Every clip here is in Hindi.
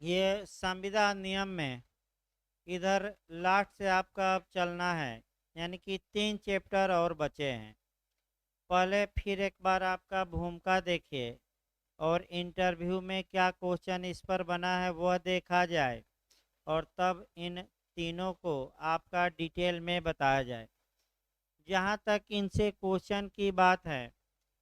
ये संविदा नियम में इधर लास्ट से आपका अब चलना है, यानी कि 3 चैप्टर और बचे हैं। पहले फिर एक बार आपका भूमिका देखिए और इंटरव्यू में क्या क्वेश्चन इस पर बना है वह देखा जाए, और तब इन तीनों को आपका डिटेल में बताया जाए। जहाँ तक इनसे क्वेश्चन की बात है,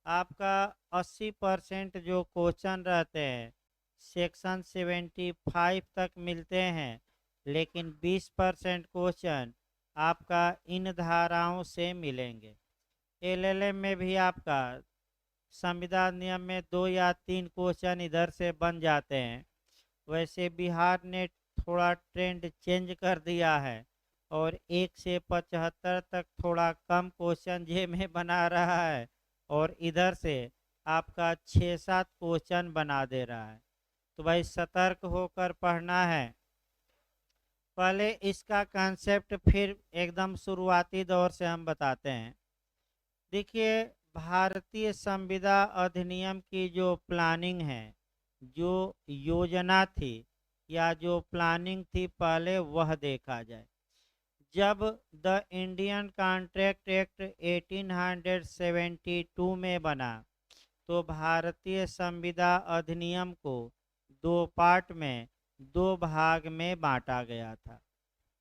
आपका 80% जो क्वेश्चन रहते हैं सेक्शन 75 तक मिलते हैं, लेकिन 20% क्वेश्चन आपका इन धाराओं से मिलेंगे। एलएलएम में भी आपका संविधान नियम में 2 या 3 क्वेश्चन इधर से बन जाते हैं। वैसे बिहार ने थोड़ा ट्रेंड चेंज कर दिया है और 1 से 75 तक थोड़ा कम क्वेश्चन जे में बना रहा है, और इधर से आपका 6-7 क्वेश्चन बना दे रहा है। तो भाई सतर्क होकर पढ़ना है। पहले इसका कंसेप्ट फिर एकदम शुरुआती दौर से हम बताते हैं। देखिए, भारतीय संविदा अधिनियम की जो प्लानिंग है, जो योजना थी या जो प्लानिंग थी पहले वह देखा जाए। जब द इंडियन कॉन्ट्रैक्ट एक्ट 1872 में बना, तो भारतीय संविदा अधिनियम को 2 पार्ट में 2 भाग में बांटा गया था।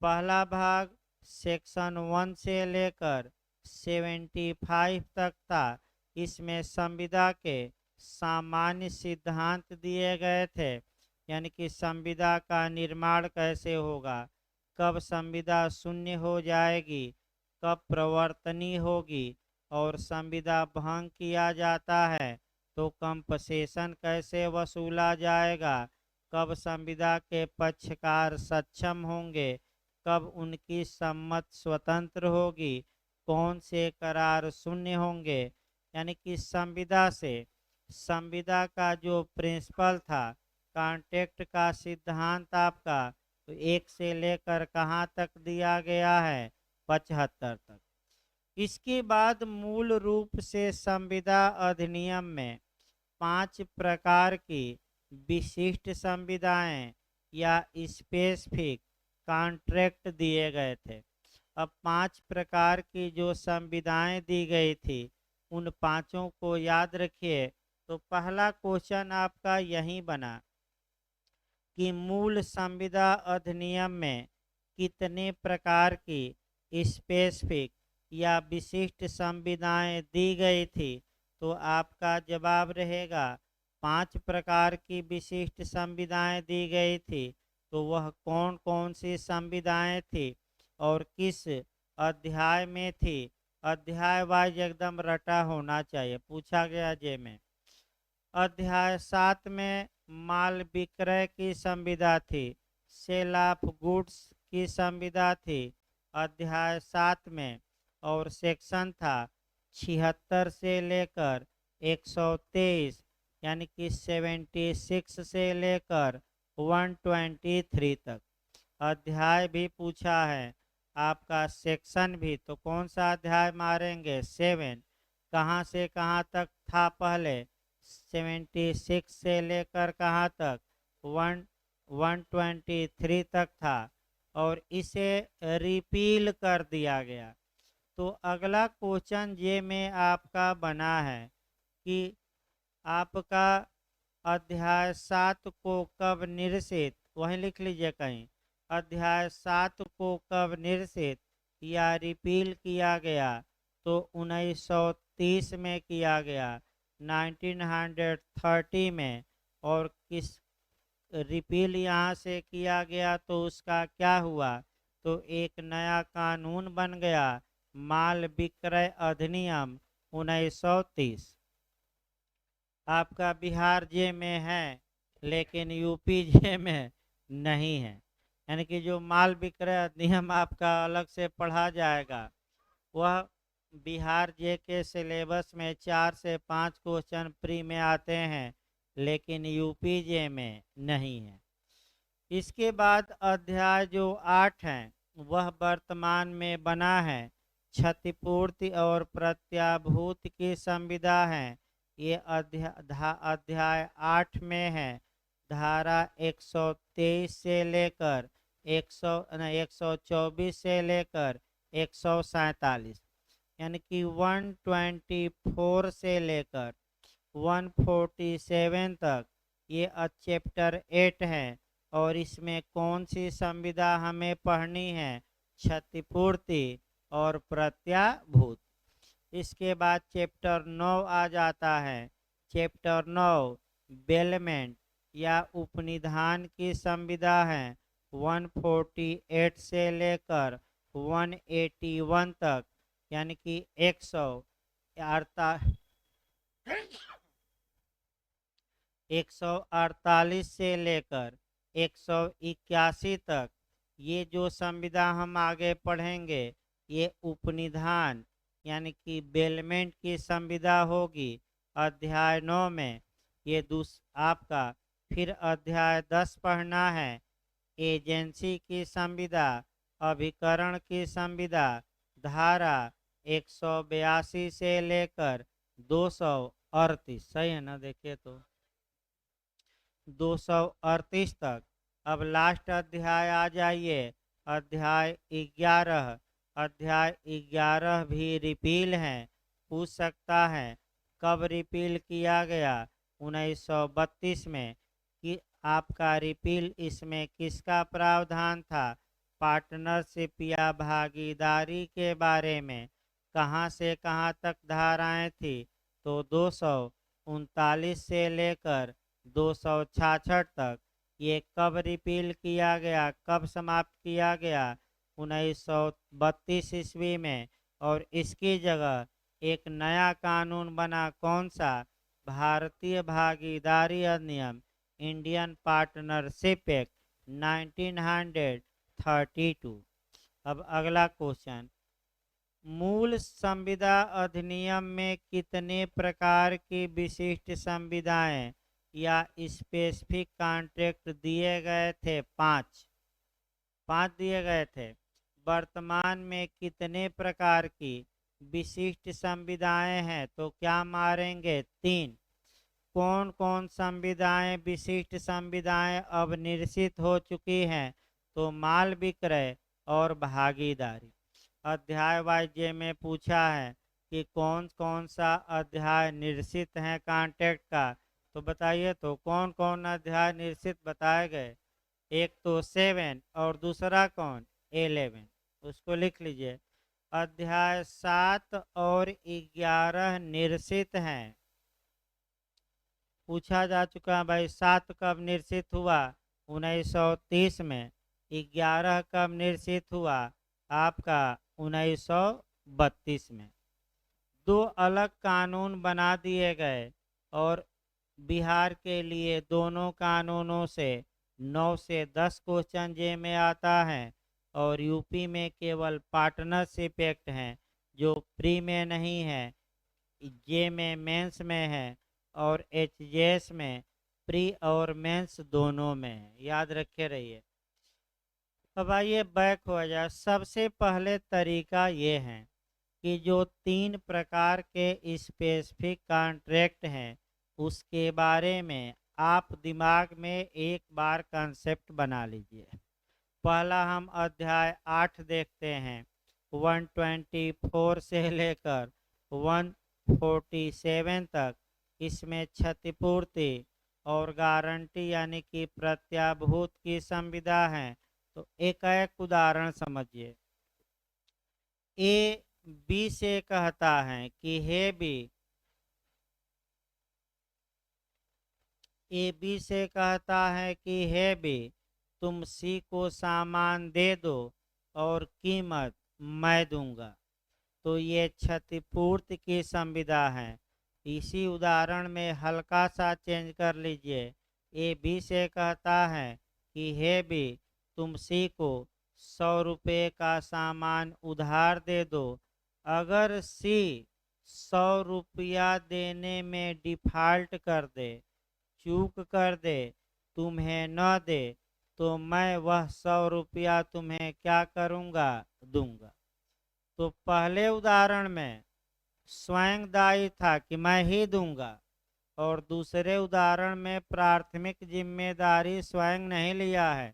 पहला भाग सेक्शन 1 से लेकर 75 तक था। इसमें संविदा के सामान्य सिद्धांत दिए गए थे, यानी कि संविदा का निर्माण कैसे होगा, कब संविदा शून्य हो जाएगी, कब प्रवर्तनीय होगी, और संविदा भंग किया जाता है तो कंपसेशन कैसे वसूला जाएगा, कब संविदा के पक्षकार सक्षम होंगे, कब उनकी सम्मत स्वतंत्र होगी, कौन से करार शून्य होंगे। यानी कि संविदा से संविदा का जो प्रिंसिपल था, कॉन्ट्रैक्ट का सिद्धांत आपका तो 1 से लेकर कहाँ तक दिया गया है, 75 तक। इसके बाद मूल रूप से संविदा अधिनियम में 5 प्रकार की विशिष्ट संविदाएं या स्पेसिफिक कॉन्ट्रैक्ट दिए गए थे। अब 5 प्रकार की जो संविदाएं दी गई थी, उन पांचों को याद रखिए। तो पहला क्वेश्चन आपका यही बना कि मूल संविदा अधिनियम में कितने प्रकार की स्पेसिफिक या विशिष्ट संविदाएं दी गई थी। तो आपका जवाब रहेगा 5 प्रकार की विशिष्ट संविदाएं दी गई थी। तो वह कौन कौन सी संविदाएं थी और किस अध्याय में थी। अध्याय वाइज एकदम रटा होना चाहिए, पूछा गया जे में। अध्याय 7 में माल विक्रय की संविदा थी, सेल ऑफ गुड्स की संविदा थी अध्याय 7 में। और सेक्शन था 76 से लेकर 123, यानी कि 76 से लेकर 123 तक। अध्याय भी पूछा है आपका, सेक्शन भी। तो कौन सा अध्याय मारेंगे, 7। कहाँ से कहाँ तक था पहले, 76 से लेकर कहाँ तक, 123 तक था, और इसे रिपील कर दिया गया। तो अगला क्वेश्चन ये में आपका बना है कि आपका अध्याय 7 को कब निरसित, वहीं लिख लीजिए कहीं, अध्याय 7 को कब निरसित या रिपील किया गया। तो 1930 में किया गया, 1930 में। और किस रिपील यहाँ से किया गया तो उसका क्या हुआ, तो एक नया कानून बन गया, माल विक्रय अधिनियम 1930। आपका बिहार जे में है लेकिन यूपी जे में नहीं है। यानी कि जो माल विक्रय अधिनियम आपका अलग से पढ़ा जाएगा, वह बिहार जे के सिलेबस में 4 से 5 क्वेश्चन प्री में आते हैं, लेकिन यूपी जे में नहीं है। इसके बाद अध्याय जो 8 है वह वर्तमान में बना है, क्षतिपूर्ति और प्रत्याभूत की संविदा है। ये अध्याय 8 में है। धारा 123 से लेकर 124 से लेकर 147, यानी कि 124 से लेकर 147 तक ये चैप्टर 8 है। और इसमें कौन सी संविदा हमें पढ़नी है? क्षतिपूर्ति और प्रत्याभूत। इसके बाद चैप्टर 9 आ जाता है। चैप्टर 9 बेलमेंट या उपनिधान की संविदा है 148 से लेकर 181 तक, यानी कि 148 से लेकर 181 तक ये जो संविदा हम आगे पढ़ेंगे ये उपनिधान यानी कि बेलमेंट की संविदा होगी अध्याय 9 में। ये आपका फिर अध्याय 10 पढ़ना है। एजेंसी की संविदा, अभिकरण की संविदा, धारा 182 से लेकर 238, सही है ना? देखिए तो 238 तक। अब लास्ट अध्याय आ जाइए, अध्याय 11। अध्याय 11 भी रिपील है। पूछ सकता है कब रिपील किया गया? 1932 में। कि आपका रिपील इसमें किसका प्रावधान था? पार्टनरशिप या भागीदारी के बारे में। कहाँ से कहाँ तक धाराएं थी? तो 239 से लेकर 266 तक। ये कब रिपील किया गया, कब समाप्त किया गया? 1932 ईस्वी में। और इसकी जगह एक नया कानून बना, कौन सा? भारतीय भागीदारी अधिनियम, इंडियन पार्टनरशिप एक्ट 1932। अब अगला क्वेश्चन, मूल संविदा अधिनियम में कितने प्रकार की विशिष्ट संविदाएं या स्पेसिफिक कॉन्ट्रैक्ट दिए गए थे? 5 दिए गए थे। वर्तमान में कितने प्रकार की विशिष्ट संविदाएं हैं? तो क्या मारेंगे? 3। कौन कौन संविदाएं विशिष्ट संविदाएं अब निरसित हो चुकी हैं? तो माल विक्रय और भागीदारी। अध्याय वाइज में पूछा है कि कौन कौन सा अध्याय निरसित है कॉन्ट्रैक्ट का, तो बताइए तो कौन कौन अध्याय निरसित बताए गए? एक तो 7 और दूसरा कौन? 11। उसको लिख लीजिए। अध्याय 7 और 11 निरसित हैं। पूछा जा चुका है भाई 7 कब निरसित हुआ? 1930 में। 11 कब निरसित हुआ? आपका 1932 में। 2 अलग कानून बना दिए गए और बिहार के लिए दोनों कानूनों से 9 से 10 क्वेश्चन जे में आता है। और यूपी में केवल पार्टनरशिप एक्ट हैं जो प्री में नहीं है, जे में मेंस में है और एचजेएस में प्री और मेंस दोनों में है। याद रखे रहिए। अब आइए बैक हो जाए। सबसे पहले तरीका ये है कि जो 3 प्रकार के स्पेसिफिक कॉन्ट्रैक्ट हैं उसके बारे में आप दिमाग में एक बार कंसेप्ट बना लीजिए। पहला हम अध्याय 8 देखते हैं। 124 से लेकर 147 तक। इसमें क्षतिपूर्ति और गारंटी यानी कि प्रत्याभूत की संविदा है। तो एक उदाहरण समझिए। ए बी से कहता है कि हे बी, ए बी से कहता है कि हे बी तुम सी को सामान दे दो और कीमत मैं दूंगा। तो ये क्षतिपूर्ति की संविदा है। इसी उदाहरण में हल्का सा चेंज कर लीजिए। ए बी से कहता है कि हे बी तुम सी को 100 रुपये का सामान उधार दे दो। अगर सी 100 रुपया देने में डिफॉल्ट कर दे, चूक कर दे, तुम्हें न दे, तो मैं वह 100 रुपया तुम्हें क्या करूँगा? दूंगा। तो पहले उदाहरण में स्वयं दायी था कि मैं ही दूंगा। और दूसरे उदाहरण में प्राथमिक जिम्मेदारी स्वयं नहीं लिया है,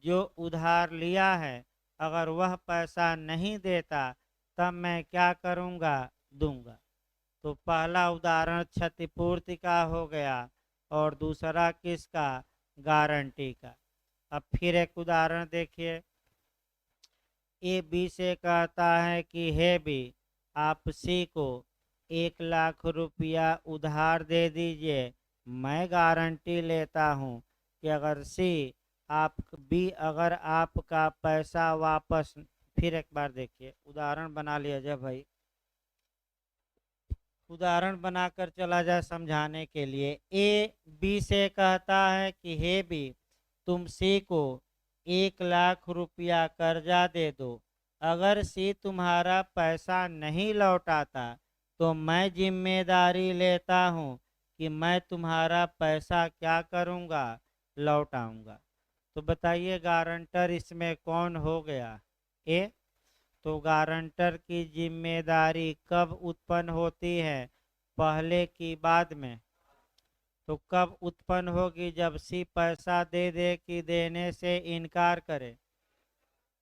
जो उधार लिया है अगर वह पैसा नहीं देता तब मैं क्या करूँगा, दूंगा। तो पहला उदाहरण क्षतिपूर्ति का हो गया और दूसरा किसका, गारंटी का। अब फिर एक उदाहरण देखिए। ए बी से कहता है कि हे बी, आप सी को 1 लाख रुपया उधार दे दीजिए, मैं गारंटी लेता हूँ कि अगर सी आप बी अगर आपका पैसा वापस। फिर एक बार देखिए, उदाहरण बना लिया जाए भाई, उदाहरण बनाकर चला जाए समझाने के लिए। ए बी से कहता है कि हे बी, तुम सी को 1 लाख रुपया कर्जा दे दो, अगर सी तुम्हारा पैसा नहीं लौटाता तो मैं जिम्मेदारी लेता हूँ कि मैं तुम्हारा पैसा क्या करूँगा, लौटाऊंगा। तो बताइए गारंटर इसमें कौन हो गया, ए। तो गारंटर की जिम्मेदारी कब उत्पन्न होती है, पहले की बाद में। तो कब उत्पन्न होगी, जब सी पैसा दे दे कि देने से इनकार करे।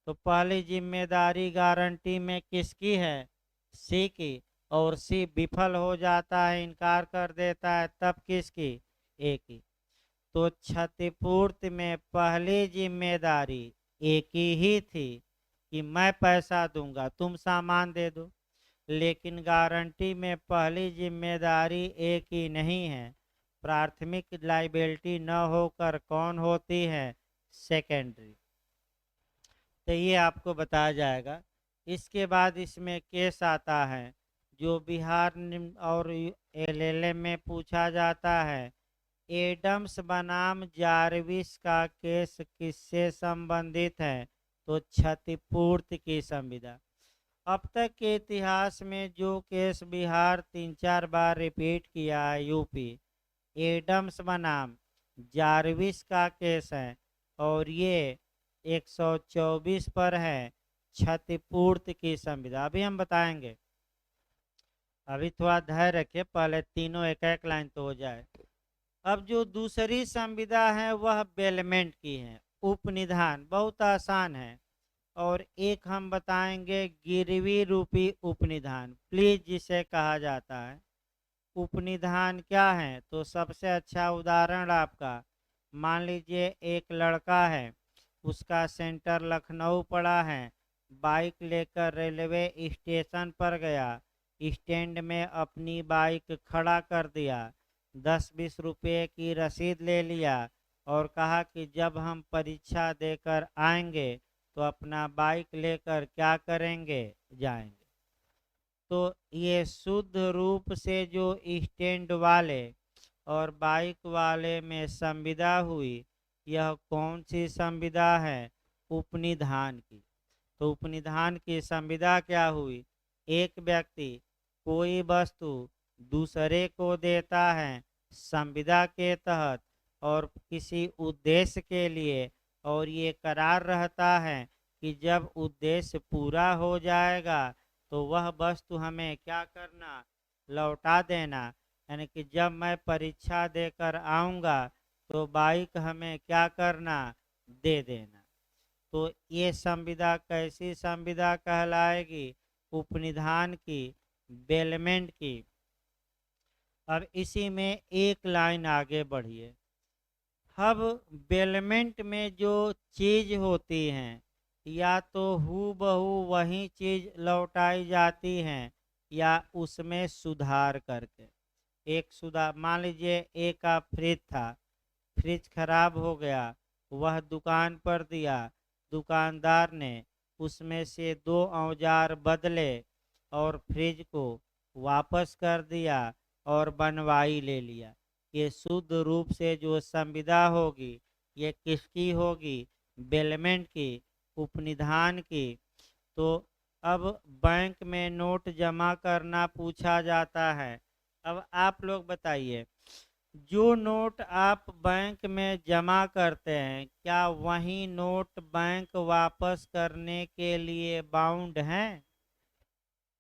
तो पहली जिम्मेदारी गारंटी में किसकी है, सी की, और सी विफल हो जाता है, इनकार कर देता है, तब किसकी, ए की। तो क्षतिपूर्ति में पहली जिम्मेदारी ए की ही थी कि मैं पैसा दूंगा, तुम सामान दे दो। लेकिन गारंटी में पहली जिम्मेदारी ए की नहीं है, प्राथमिक लाइबिलिटी न होकर कौन होती है, सेकेंडरी। तो ये आपको बताया जाएगा। इसके बाद इसमें केस आता है जो बिहार और एलएलएम में पूछा जाता है। एडम्स बनाम जारविस का केस किससे संबंधित है, तो क्षतिपूर्ति की संविदा। अब तक के इतिहास में जो केस बिहार 3-4 बार रिपीट किया है, यूपी, एडम्स बनाम जारविस का केस है और ये 124 पर है, क्षतिपूर्ति की संविदा। अभी हम बताएंगे, अभी थोड़ा धैर्य रखिए, पहले तीनों एक एक लाइन तो हो जाए। अब जो दूसरी संविदा है वह बेलमेंट की है, उपनिधान, बहुत आसान है। और एक हम बताएंगे गिरवी रूपी उपनिधान, प्लीज जिसे कहा जाता है। उपनिधान क्या है, तो सबसे अच्छा उदाहरण आपका, मान लीजिए एक लड़का है, उसका सेंटर लखनऊ पड़ा है, बाइक लेकर रेलवे स्टेशन पर गया, स्टैंड में अपनी बाइक खड़ा कर दिया, 10-20 रुपये की रसीद ले लिया और कहा कि जब हम परीक्षा देकर आएंगे तो अपना बाइक लेकर क्या करेंगे, जाएंगे। तो ये शुद्ध रूप से जो स्टैंड वाले और बाइक वाले में संविदा हुई, यह कौन सी संविदा है, उपनिधान की। तो उपनिधान की संविदा क्या हुई, एक व्यक्ति कोई वस्तु दूसरे को देता है संविदा के तहत और किसी उद्देश्य के लिए, और ये करार रहता है कि जब उद्देश्य पूरा हो जाएगा तो वह वस्तु हमें क्या करना, लौटा देना। यानी कि जब मैं परीक्षा देकर आऊँगा तो बाइक हमें क्या करना, दे देना। तो ये संविदा कैसी संविदा कहलाएगी, उपनिधान की, बेलमेंट की। अब इसी में एक लाइन आगे बढ़िए। अब बेलमेंट में जो चीज होती हैं या तो हूबहू वही चीज लौटाई जाती हैं या उसमें सुधार करके। एक सुधार, मान लीजिए एक का फ्रिज था, फ्रिज खराब हो गया, वह दुकान पर दिया, दुकानदार ने उसमें से 2 औजार बदले और फ्रिज को वापस कर दिया और बनवाई ले लिया। ये शुद्ध रूप से जो संविदा होगी ये किसकी होगी, बेलमेंट की, उपनिधान की। तो अब बैंक में नोट जमा करना पूछा जाता है। अब आप लोग बताइए, जो नोट आप बैंक में जमा करते हैं क्या वही नोट बैंक वापस करने के लिए बाउंड हैं,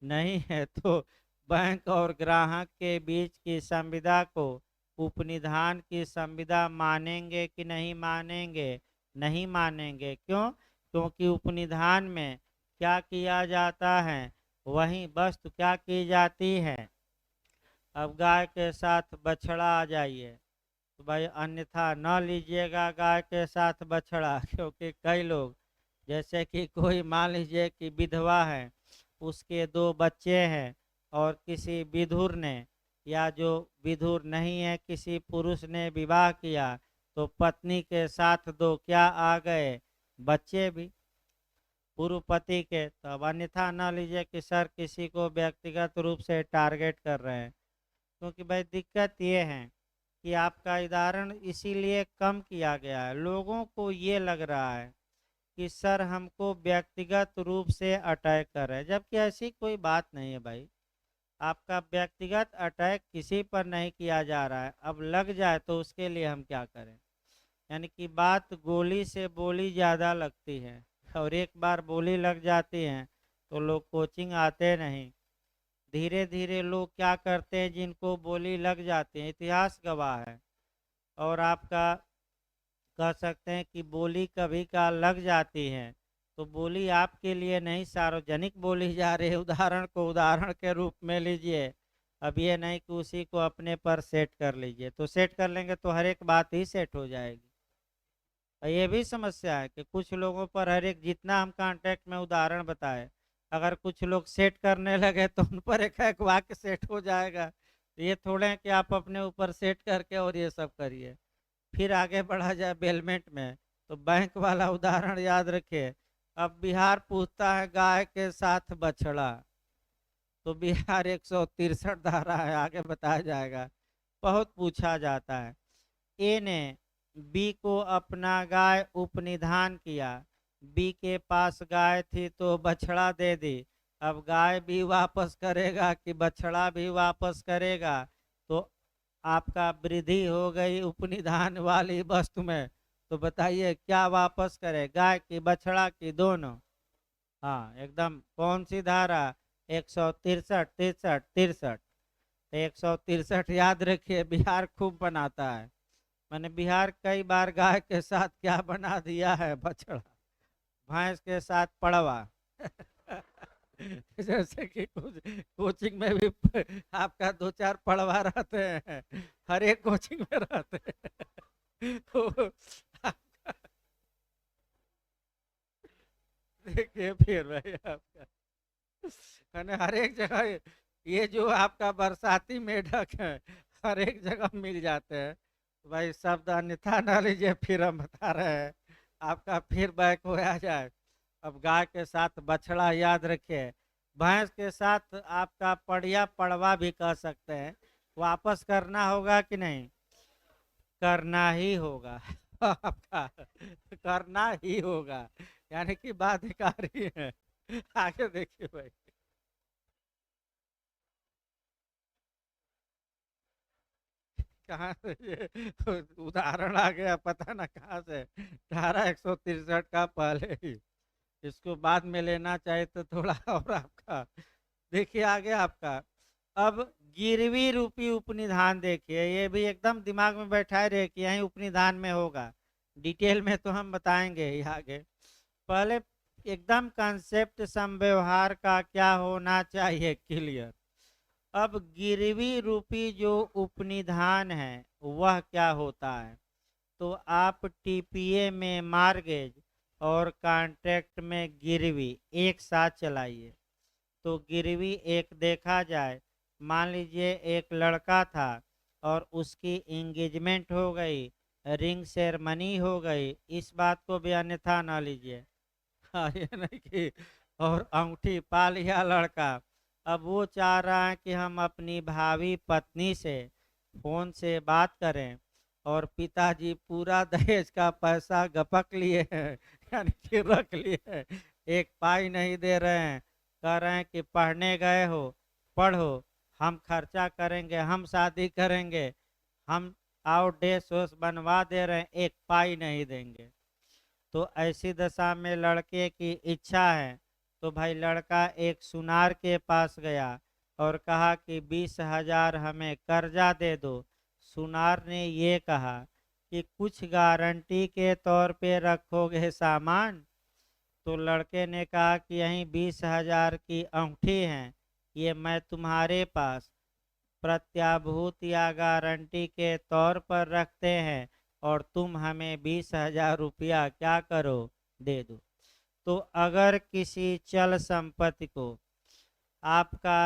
नहीं है। तो बैंक और ग्राहक के बीच की संविदा को उपनिधान की संविदा मानेंगे कि नहीं मानेंगे? नहीं मानेंगे। क्यों? क्योंकि उपनिधान में क्या किया जाता है, वही वस्तु क्या की जाती है। अब गाय के साथ बछड़ा आ जाइए, तो भाई अन्यथा न लीजिएगा गाय के साथ बछड़ा क्योंकि कई लोग, जैसे कि कोई मान लीजिए कि विधवा है, उसके 2 बच्चे हैं और किसी विधुर ने या जो विधुर नहीं है किसी पुरुष ने विवाह किया, तो पत्नी के साथ 2 क्या आ गए, बच्चे भी पूर्व पति के। तो अब अन्यथा न लीजिए कि सर किसी को व्यक्तिगत रूप से टारगेट कर रहे हैं, क्योंकि भाई दिक्कत ये है कि आपका उदाहरण इसीलिए कम किया गया है। लोगों को ये लग रहा है कि सर हमको व्यक्तिगत रूप से अटैक कर रहे हैं, जबकि ऐसी कोई बात नहीं है भाई। आपका व्यक्तिगत अटैक किसी पर नहीं किया जा रहा है, अब लग जाए तो उसके लिए हम क्या करें। यानी कि बात गोली से बोली ज़्यादा लगती है, और एक बार बोली लग जाती है तो लोग कोचिंग आते नहीं। धीरे धीरे लोग क्या करते हैं, जिनको बोली लग जाती है, इतिहास गवाह है। और आपका कह सकते हैं कि बोली कभी का लग जाती है, तो बोली आपके लिए नहीं सार्वजनिक बोली जा रही है, उदाहरण को उदाहरण के रूप में लीजिए। अब ये नहीं कि उसी को अपने पर सेट कर लीजिए, तो सेट कर लेंगे तो हर एक बात ही सेट हो जाएगी। और ये भी समस्या है कि कुछ लोगों पर हर एक, जितना हम कांटेक्ट में उदाहरण बताए, अगर कुछ लोग सेट करने लगे तो उन पर एक एक वाक्य सेट हो जाएगा। तो ये थोड़े हैं कि आप अपने ऊपर सेट करके और ये सब करिए। फिर आगे बढ़ा जाए बेलमेंट में, तो बैंक वाला उदाहरण याद रखिए। अब बिहार पूछता है गाय के साथ बछड़ा, तो बिहार 163 धारा है, आगे बताया जाएगा। बहुत पूछा जाता है। ए ने बी को अपना गाय उपनिधान किया, बी के पास गाय थी तो बछड़ा दे दी। अब गाय भी वापस करेगा कि बछड़ा भी वापस करेगा, तो आपका वृद्धि हो गई उपनिधान वाली वस्तु में। तो बताइए क्या वापस करे, गाय की बछड़ा की दोनों? हाँ एकदम। कौन सी धारा? 163, 63, 63। 163 याद रखिए, बिहार खूब बनाता है। मैंने बिहार कई बार गाय के साथ क्या बना दिया है, बछड़ा। भैंस के साथ पड़वा जैसे कि कुछ कोचिंग में भी आपका 2-4 पड़वा रहते हैं, हर एक कोचिंग में रहते हैं तो देखिए फिर भाई आपका मैंने हर एक जगह, ये जो आपका बरसाती मेढक है हर एक जगह मिल जाते हैं। तो भाई शब्द अन्यथा ना लीजिए, फिर हम बता रहे हैं आपका, फिर बैक हो आ जाए। अब गाय के साथ बछड़ा याद रखिए, भैंस के साथ आपका पड़िया पड़वा भी कह सकते हैं। वापस करना होगा कि नहीं? करना ही होगा आपका करना ही होगा, यानी कि बाध्यकारी है। आगे देखिए भाई, कहाँ से ये उदाहरण आ गया पता ना कहाँ से, धारा 163 का पहले ही, इसको बाद में लेना चाहिए तो थोड़ा और आपका देखिए आगे आपका। अब गिरवी रूपी उपनिधान देखिए, ये भी एकदम दिमाग में बैठाए रहे कि यही उपनिधान में होगा। डिटेल में तो हम बताएंगे ही आगे। पहले एकदम कंसेप्ट संव्यवहार का क्या होना चाहिए क्लियर। अब गिरवी रूपी जो उपनिधान है वह क्या होता है, तो आप टीपीए में मार्गेज और कॉन्ट्रैक्ट में गिरवी एक साथ चलाइए। तो गिरवी एक देखा जाए, मान लीजिए एक लड़का था और उसकी इंगेजमेंट हो गई, रिंग सेरेमनी हो गई, इस बात को भी अन्यथा ना लीजिए। हाँ ये नहीं कि और अंगूठी पा लिया लड़का, अब वो चाह रहा है कि हम अपनी भावी पत्नी से फोन से बात करें, और पिताजी पूरा दहेज का पैसा गपक लिए हैं यानी कि रख लिए हैं, एक पाई नहीं दे रहे हैं। कह रहे हैं कि पढ़ने गए हो, पढ़ो, हम खर्चा करेंगे, हम शादी करेंगे, हम आओ डेस वोस बनवा दे रहे हैं, एक पाई नहीं देंगे। तो ऐसी दशा में लड़के की इच्छा है, तो भाई लड़का एक सुनार के पास गया और कहा कि 20,000 हमें कर्जा दे दो, सुनार ने ये कहा कि कुछ गारंटी के तौर पे रखोगे सामान। तो लड़के ने कहा कि यहीं 20,000 की अंगूठी है, ये मैं तुम्हारे पास प्रत्याभूत या गारंटी के तौर पर रखते हैं और तुम हमें 20,000 रुपया क्या करो, दे दो। तो अगर किसी चल संपत्ति को आपका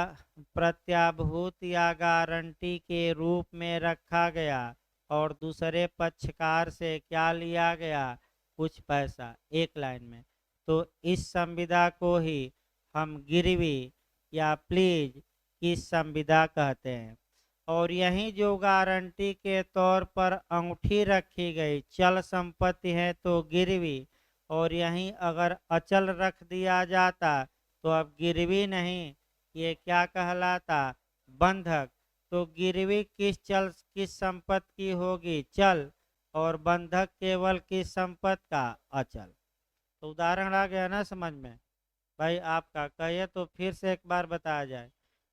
प्रत्याभूत या गारंटी के रूप में रखा गया और दूसरे पक्षकार से क्या लिया गया, कुछ पैसा, एक लाइन में, तो इस संविदा को ही हम गिरवी या प्लीज की संविदा कहते हैं। और यही जो गारंटी के तौर पर अंगूठी रखी गई, चल संपत्ति है तो गिरवी, और यहीं अगर अचल रख दिया जाता तो अब गिरवी नहीं, ये क्या कहलाता, बंधक। तो गिरवी किस संपत्ति की होगी, चल, और बंधक केवल किस संपत्ति का, अचल। तो उदाहरण आ गया ना समझ में भाई आपका, कहिए तो फिर से एक बार बताया जाए,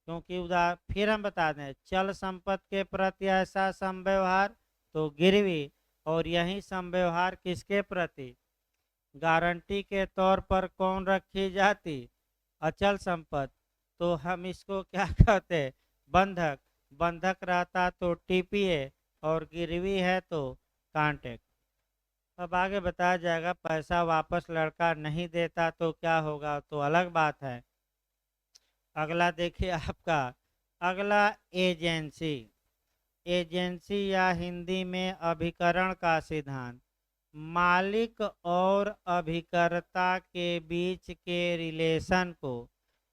क्योंकि फिर हम बता दें, चल संपत्ति के प्रति ऐसा संव्यवहार तो गिरवी, और यही संव्यवहार किसके प्रति, गारंटी के तौर पर कौन रखी जाती, अचल संपत्ति, तो हम इसको क्या कहते, बंधक। बंधक रहता तो टीपीए और गिरवी है तो कॉन्ट्रैक्ट। अब आगे बताया जाएगा, पैसा वापस लड़का नहीं देता तो क्या होगा, तो अलग बात है। अगला देखिए आपका, अगला एजेंसी। एजेंसी या हिंदी में अभिकरण का सिद्धांत। मालिक और अभिकर्ता के बीच के रिलेशन को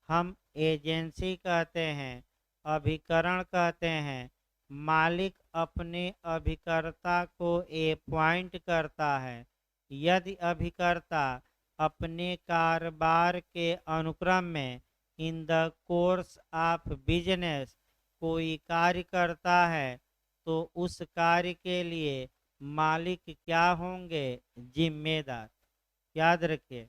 हम एजेंसी कहते हैं, अभिकरण कहते हैं। मालिक अपने अभिकर्ता को अपॉइंट करता है। यदि अभिकर्ता अपने कारोबार के अनुक्रम में in the course of business कोई कार्य करता है तो उस कार्य के लिए मालिक क्या होंगे, जिम्मेदार। याद रखिए,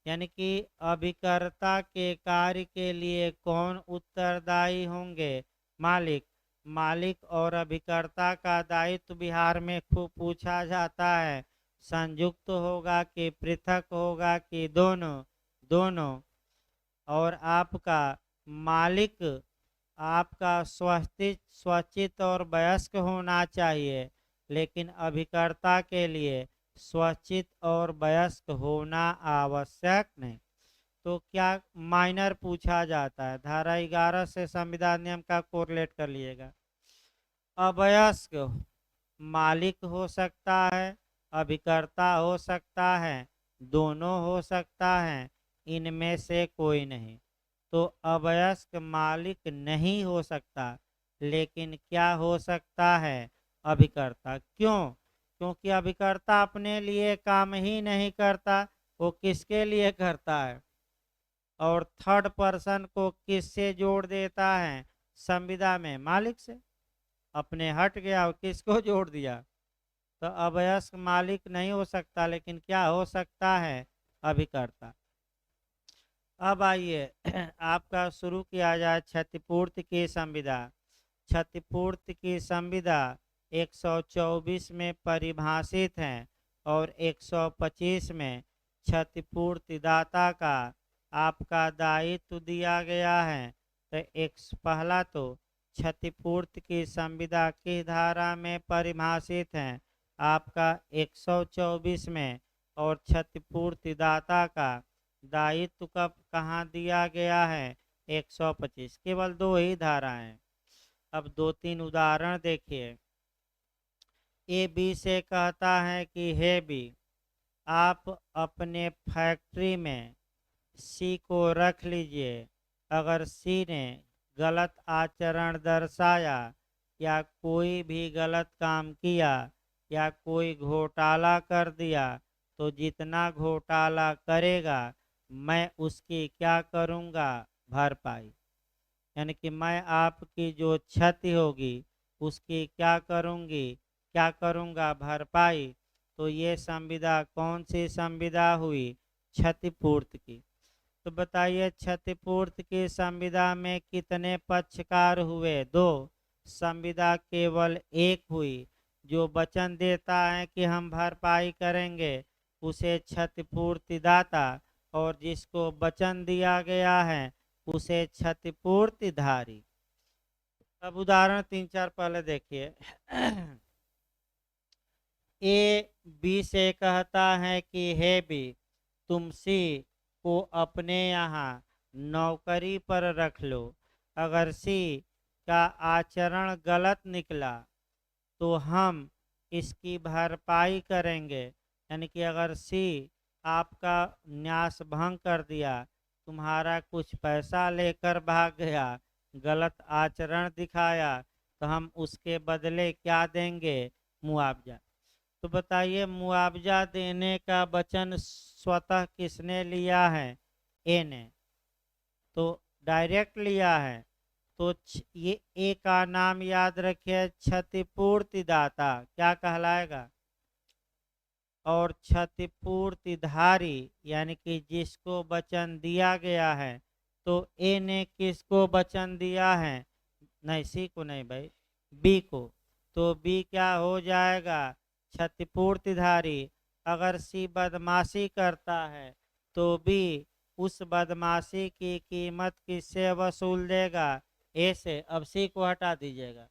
यानी कि अभिकर्ता के कार्य के लिए कौन उत्तरदायी होंगे, मालिक। मालिक और अभिकर्ता का दायित्व बिहार में खूब पूछा जाता है, संयुक्त होगा कि पृथक होगा कि दोनों, दोनों। और आपका मालिक आपका स्वचित और वयस्क होना चाहिए, लेकिन अभिकर्ता के लिए स्वचित और वयस्क होना आवश्यक नहीं। तो क्या माइनर पूछा जाता है, धारा 11 से संविधान नियम का कोरिलेट कर लीजिएगा। अवयस्क मालिक हो सकता है, अभिकर्ता हो सकता है, दोनों हो सकता है, इनमें से कोई नहीं। तो अवयस्क मालिक नहीं हो सकता, लेकिन क्या हो सकता है, अभिकर्ता। क्यों, क्योंकि अभिकर्ता अपने लिए काम ही नहीं करता, वो किसके लिए करता है, और थर्ड पर्सन को किससे जोड़ देता है संविदा में, मालिक से। अपने हट गया और किसको जोड़ दिया, तो अवयस्क मालिक नहीं हो सकता, लेकिन क्या हो सकता है, अभिकर्ता। अब आइए आपका शुरू किया जाए क्षतिपूर्ति की संविदा। क्षतिपूर्ति की संविदा 124 में परिभाषित है और 125 में क्षतिपूर्ति दाता का आपका दायित्व दिया गया है। तो पहला तो क्षतिपूर्ति की संविदा किस धारा में परिभाषित है, आपका 124 में, और क्षतिपूर्ति दाता का दायित्व कब कहाँ दिया गया है, 125। केवल दो ही धारा हैं। अब दो तीन उदाहरण देखिए। ए बी से कहता है कि हे बी, आप अपने फैक्ट्री में सी को रख लीजिए। अगर सी ने गलत आचरण दर्शाया या कोई भी गलत काम किया या कोई घोटाला कर दिया तो जितना घोटाला करेगा मैं उसकी क्या करूँगा, भरपाई। यानी कि मैं आपकी जो क्षति होगी उसकी क्या करूँगा, भरपाई। तो ये संविदा कौन सी संविदा हुई, क्षतिपूर्ति की। तो बताइए क्षतिपूर्ति की संविदा में कितने पक्षकार हुए, दो। संविदा केवल एक हुई। जो वचन देता है कि हम भरपाई करेंगे उसे क्षतिपूर्तिदाता, और जिसको वचन दिया गया है उसे क्षतिपूर्तिधारी। अब उदाहरण 3-4 पहले देखिए। ए बी से कहता है कि हे बी, तुम सी को अपने यहाँ नौकरी पर रख लो। अगर सी का आचरण गलत निकला तो हम इसकी भरपाई करेंगे। यानी कि अगर सी आपका न्यास भंग कर दिया, तुम्हारा कुछ पैसा लेकर भाग गया, गलत आचरण दिखाया, तो हम उसके बदले क्या देंगे? मुआवजा। तो बताइए, मुआवजा देने का वचन स्वतः किसने लिया है? ए ने। तो डायरेक्ट लिया है। तो ये ए का नाम याद रखिए, क्षतिपूर्तिदाता क्या कहलाएगा? और क्षतिपूर्तिधारी यानी कि जिसको वचन दिया गया है। तो ए ने किसको वचन दिया है? नहीं, सी को नहीं भाई, बी को। तो बी क्या हो जाएगा? क्षतिपूर्तिधारी। अगर सी बदमाशी करता है तो बी उस बदमाशी की कीमत किससे वसूल देगा? ए से। अब सी को हटा दीजिएगा।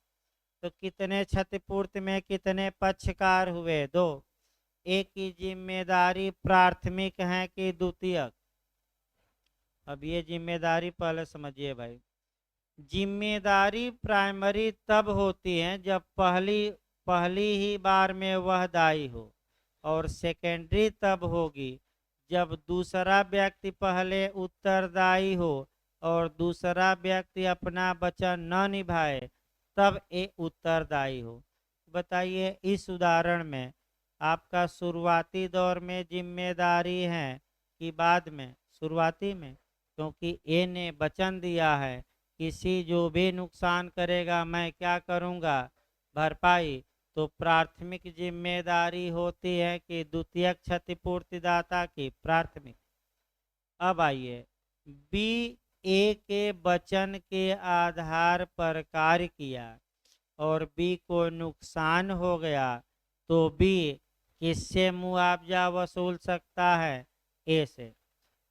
तो कितने क्षतिपूर्ति में कितने पक्षकार हुए? 2। एक की जिम्मेदारी प्राथमिक है कि द्वितीयक? अब ये जिम्मेदारी पहले समझिए भाई। जिम्मेदारी प्राइमरी तब होती है जब पहली ही बार में वह दायी हो, और सेकेंडरी तब होगी जब दूसरा व्यक्ति पहले उत्तरदायी हो और दूसरा व्यक्ति अपना वचन न निभाए, तब ये उत्तरदायी हो। बताइए, इस उदाहरण में आपका शुरुआती दौर में जिम्मेदारी है कि बाद में? शुरुआती में, क्योंकि ए ने वचन दिया है किसी जो भी नुकसान करेगा मैं क्या करूंगा? भरपाई। तो प्राथमिक जिम्मेदारी होती है कि द्वितीयक क्षतिपूर्तिदाता की? प्राथमिक। अब आइए, बी ए के वचन के आधार पर कार्य किया और बी को नुकसान हो गया, तो बी किससे मुआवजा वसूल सकता है? ए से।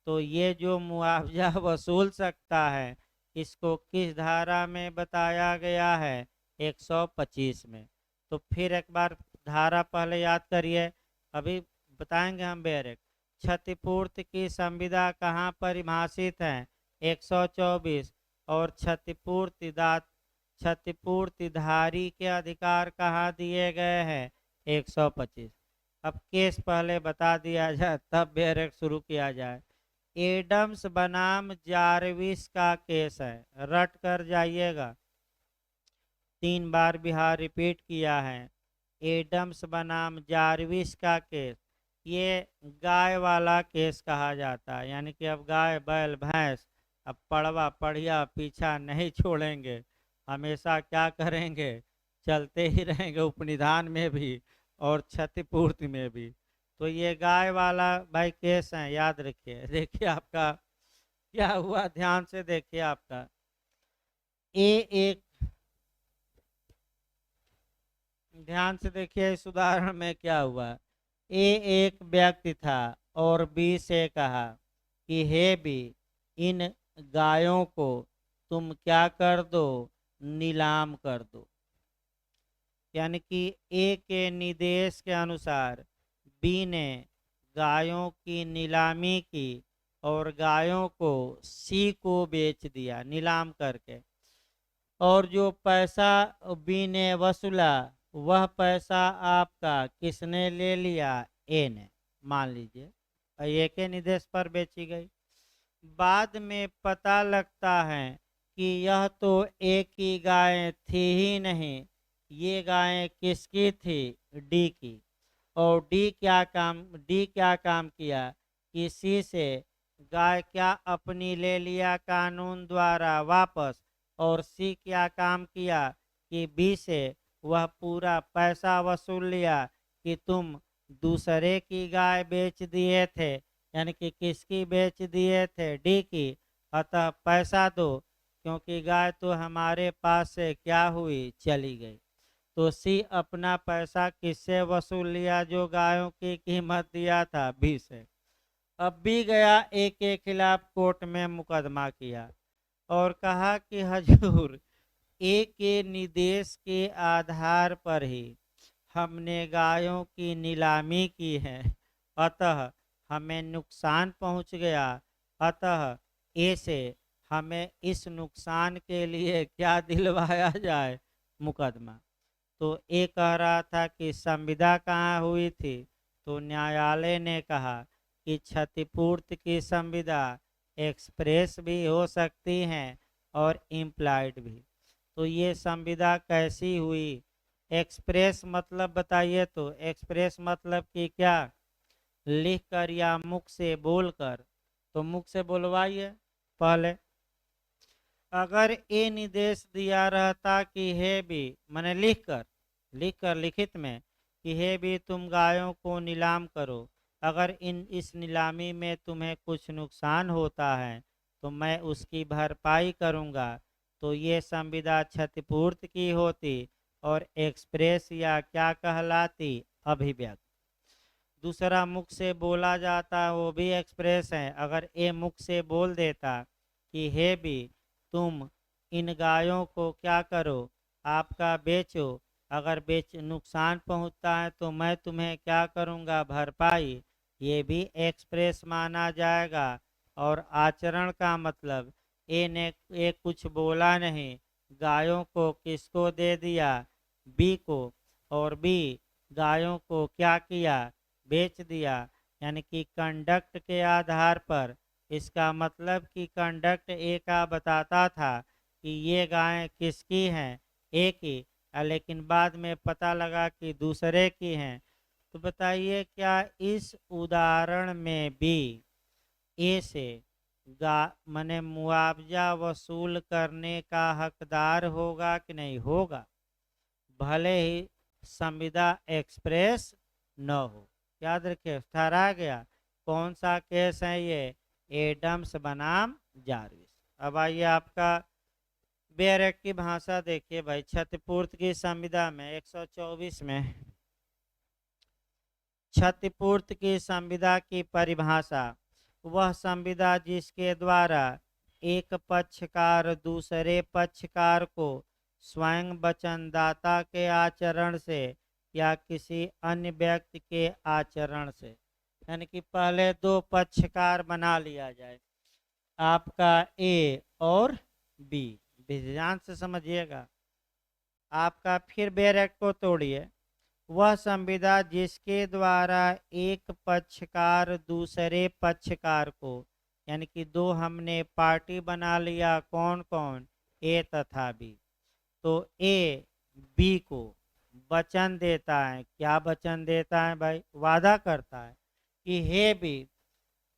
तो ये जो मुआवजा वसूल सकता है इसको किस धारा में बताया गया है? 125 में। तो फिर एक बार धारा पहले याद करिए, अभी बताएंगे हम बेरेक। क्षतिपूर्ति की संविदा कहाँ परिभाषित है? 124। और क्षतिपूर्तिधारी के अधिकार कहाँ दिए गए हैं? 125। अब केस पहले बता दिया जाए तब बेरेक शुरू किया जाए। एडम्स बनाम जारविस का केस है, रट कर जाइएगा। 3 बार बिहार रिपीट किया है। एडम्स बनाम जारविस का केस, ये गाय वाला केस कहा जाता है। यानी कि अब गाय बैल भैंस अब पड़वा पढ़िया पीछा नहीं छोड़ेंगे, हमेशा क्या करेंगे? चलते ही रहेंगे, उपनिधान में भी और क्षतिपूर्ति में भी। तो ये गाय वाला भाई केस है, याद रखिए। देखिए आपका क्या हुआ, ध्यान से देखिए। आपका एक ध्यान से देखिए, इस उदाहरण में क्या हुआ। ए एक व्यक्ति था और बी से कहा कि हे बी, इन गायों को तुम क्या कर दो? नीलाम कर दो। यानी कि ए के निर्देश के अनुसार बी ने गायों की नीलामी की और गायों को सी को बेच दिया नीलाम करके। और जो पैसा बी ने वसूला वह पैसा आपका किसने ले लिया? ए ने। मान लीजिए ए के निर्देश पर बेची गई। बाद में पता लगता है कि यह तो ए की गाय थी ही नहीं, ये गायें किसकी थी? डी की। और डी क्या काम किया? किसी से गाय क्या अपनी ले लिया कानून द्वारा वापस, और सी क्या काम किया कि बी से वह पूरा पैसा वसूल लिया कि तुम दूसरे की गाय बेच दिए थे। यानी कि किसकी बेच दिए थे? डी की। अतः पैसा दो। क्योंकि गाय तो हमारे पास से क्या हुई, चली गई। तो सी अपना पैसा किससे वसूल लिया, जो गायों की कीमत दिया था, बी से। अब बी गया ए के खिलाफ कोर्ट में मुकदमा किया और कहा कि हजूर, ए के निर्देश के आधार पर ही हमने गायों की नीलामी की है, अतः हमें नुकसान पहुंच गया, अतः ए से हमें इस नुकसान के लिए क्या दिलवाया जाए, मुकदमा। तो ए कह रहा था कि संविदा कहाँ हुई थी, तो न्यायालय ने कहा कि क्षतिपूर्ति की संविदा एक्सप्रेस भी हो सकती हैं और इम्प्लाइड भी। तो ये संविदा कैसी हुई, एक्सप्रेस मतलब बताइए, तो एक्सप्रेस मतलब कि क्या, लिख कर या मुख से बोलकर। तो मुख से बोलवाइए पहले। अगर ये निर्देश दिया रहता कि हे भी, मैंने लिखकर लिखित में कि हे भी तुम गायों को नीलाम करो, अगर इस नीलामी में तुम्हें कुछ नुकसान होता है तो मैं उसकी भरपाई करूंगा, तो ये संविदा क्षतिपूर्ति की होती और एक्सप्रेस या क्या कहलाती, अभिव्यक्त। दूसरा मुख से बोला जाता वो भी एक्सप्रेस है। अगर ए मुख से बोल देता कि हे भी तुम इन गायों को क्या करो, आपका बेचो, अगर बेच नुकसान पहुंचता है तो मैं तुम्हें क्या करूंगा, भरपाई, ये भी एक्सप्रेस माना जाएगा। और आचरण का मतलब ए ने कुछ बोला नहीं, गायों को किसको दे दिया, बी को, और बी गायों को क्या किया, बेच दिया। यानी कि कंडक्ट के आधार पर, इसका मतलब कि कंडक्ट ए का बताता था कि ये गायें किसकी हैं, ए की, लेकिन बाद में पता लगा कि दूसरे की हैं। तो बताइए क्या इस उदाहरण में भी ए से गा मने मुआवजा वसूल करने का हकदार होगा कि नहीं होगा, भले ही संविदा एक्सप्रेस न हो। याद रखिए, ठहरा गया। कौन सा केस है ये, एडम्स बनाम जारविस। अब आइए आपका बेयर एक्ट की भाषा देखिए भाई, क्षतिपूर्ति की संविदा में 124 में क्षतिपूर्ति की संविदा की परिभाषा, वह संविदा जिसके द्वारा एक पक्षकार दूसरे पक्षकार को स्वयं वचनदाता के आचरण से या किसी अन्य व्यक्ति के आचरण से, यानी कि पहले दो पक्षकार बना लिया जाए, आपका ए और बी, ध्यान से समझिएगा। आपका फिर बेयर एक्ट को तोड़िए, वह संविदा जिसके द्वारा एक पक्षकार दूसरे पक्षकार को, यानी कि दो हमने पार्टी बना लिया, कौन कौन, ए तथा बी, तो ए बी को वचन देता है, क्या वचन देता है भाई, वादा करता है कि हे बी,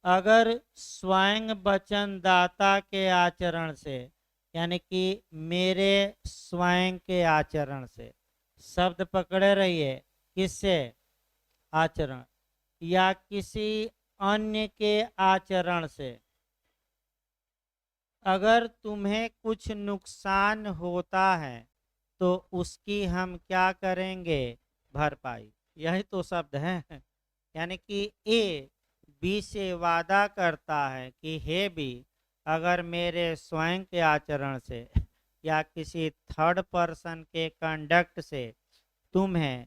अगर स्वयं वचनदाता के आचरण से, यानी कि मेरे स्वयं के आचरण से, शब्द पकड़े रहिए, किससे, आचरण, या किसी अन्य के आचरण से, अगर तुम्हें कुछ नुकसान होता है तो उसकी हम क्या करेंगे, भरपाई। यही तो शब्द है। यानी कि ए बी से वादा करता है कि हे बी, अगर मेरे स्वयं के आचरण से या किसी थर्ड पर्सन के कंडक्ट से तुम्हें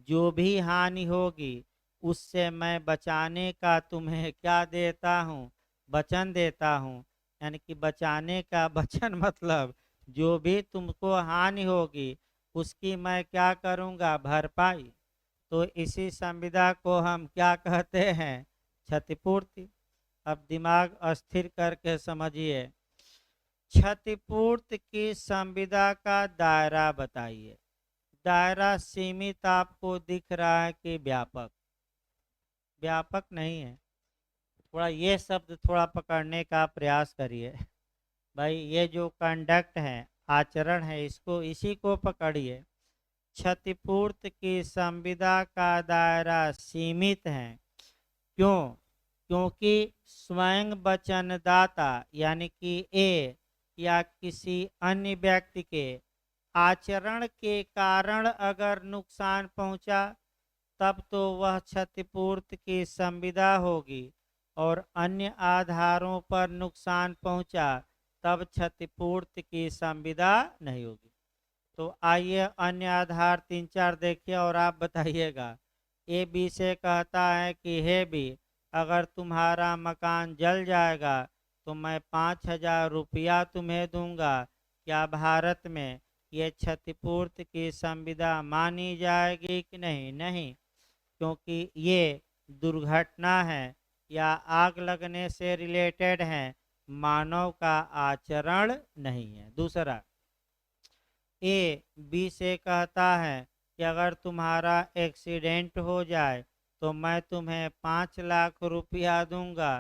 जो भी हानि होगी, उससे मैं बचाने का तुम्हें क्या देता हूँ, वचन देता हूँ। यानी कि बचाने का वचन मतलब जो भी तुमको हानि होगी उसकी मैं क्या करूँगा, भरपाई। तो इसी संविदा को हम क्या कहते हैं, क्षतिपूर्ति। अब दिमाग अस्थिर करके समझिए, क्षतिपूर्ति की संविदा का दायरा बताइए। दायरा सीमित आपको दिख रहा है कि व्यापक, व्यापक नहीं है। थोड़ा ये शब्द थोड़ा पकड़ने का प्रयास करिए भाई, ये जो कंडक्ट है, आचरण है, इसको इसी को पकड़िए। क्षतिपूर्ति की संविदा का दायरा सीमित है, क्यों, क्योंकि स्वयं वचनदाता यानी कि ए या किसी अन्य व्यक्ति के आचरण के कारण अगर नुकसान पहुंचा तब तो वह क्षतिपूर्ति की संविदा होगी, और अन्य आधारों पर नुकसान पहुंचा तब क्षतिपूर्ति की संविदा नहीं होगी। तो आइए अन्य आधार 3-4 देखिए और आप बताइएगा। ए बी से कहता है कि हे बी, अगर तुम्हारा मकान जल जाएगा तो मैं 5,000 रुपया तुम्हें दूंगा। क्या भारत में ये क्षतिपूर्ति की संविदा मानी जाएगी कि नहीं? नहीं, क्योंकि ये दुर्घटना है या आग लगने से रिलेटेड है, मानव का आचरण नहीं है। दूसरा, ए बी से कहता है कि अगर तुम्हारा एक्सीडेंट हो जाए तो मैं तुम्हें 5 लाख रुपया दूंगा।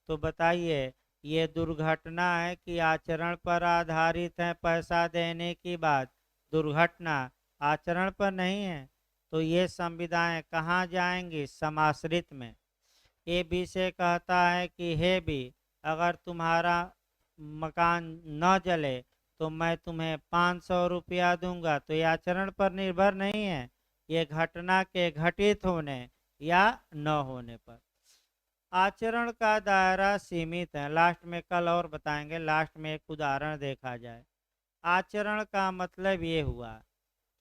तो बताइए, ये दुर्घटना है कि आचरण पर आधारित है पैसा देने की बात? दुर्घटना आचरण पर नहीं है, तो ये संविदाएं कहाँ जाएंगी? समाश्रित में। ए बी से कहता है कि हे बी, अगर तुम्हारा मकान न जले तो मैं तुम्हें 500 रुपया दूंगा। तो ये आचरण पर निर्भर नहीं है, ये घटना के घटित होने या न होने पर। आचरण का दायरा सीमित है। लास्ट में कल और बताएंगे, लास्ट में एक उदाहरण देखा जाए। आचरण का मतलब ये हुआ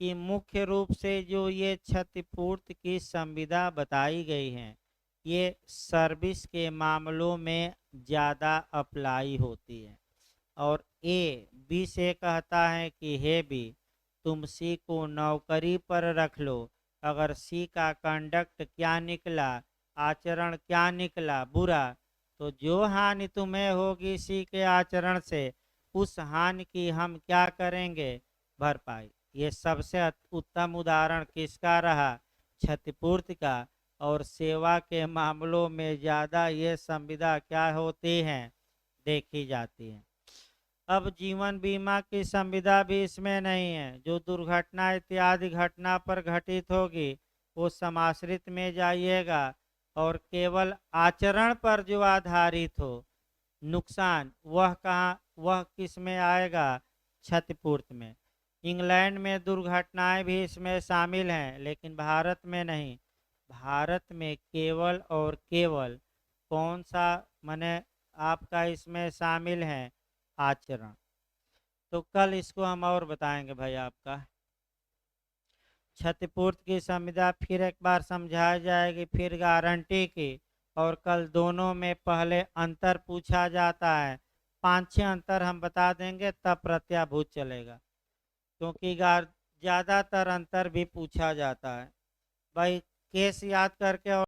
कि मुख्य रूप से जो ये क्षतिपूर्ति की संविदा बताई गई हैं, ये सर्विस के मामलों में ज़्यादा अप्लाई होती है। और ए बी से कहता है कि हे बी, तुम सी को नौकरी पर रख लो। अगर सी का कंडक्ट क्या निकला, आचरण क्या निकला, बुरा, तो जो हानि तुम्हें होगी सी के आचरण से, उस हानि की हम क्या करेंगे? भरपाई। ये सबसे उत्तम उदाहरण किसका रहा? क्षतिपूर्ति का। और सेवा के मामलों में ज़्यादा ये संविदा क्या होती हैं? देखी जाती हैं। अब जीवन बीमा की संविदा भी इसमें नहीं है। जो दुर्घटना इत्यादि घटना पर घटित होगी वो समाश्रित में जाइएगा, और केवल आचरण पर जो आधारित हो नुकसान, वह कहाँ, वह किस में आएगा? क्षतिपूर्ति में। इंग्लैंड में दुर्घटनाएं भी इसमें शामिल हैं, लेकिन भारत में नहीं। भारत में केवल और केवल कौन सा माने आपका इसमें शामिल है? आचरण। तो कल इसको हम और बताएंगे भाई। आपका क्षतिपूर्ति की संविदा फिर एक बार समझाई जाएगी, फिर गारंटी की। और कल दोनों में पहले अंतर पूछा जाता है, 5-6 अंतर हम बता देंगे, तब प्रत्याभूत चलेगा, क्योंकि ज़्यादातर अंतर भी पूछा जाता है भाई। केस याद करके और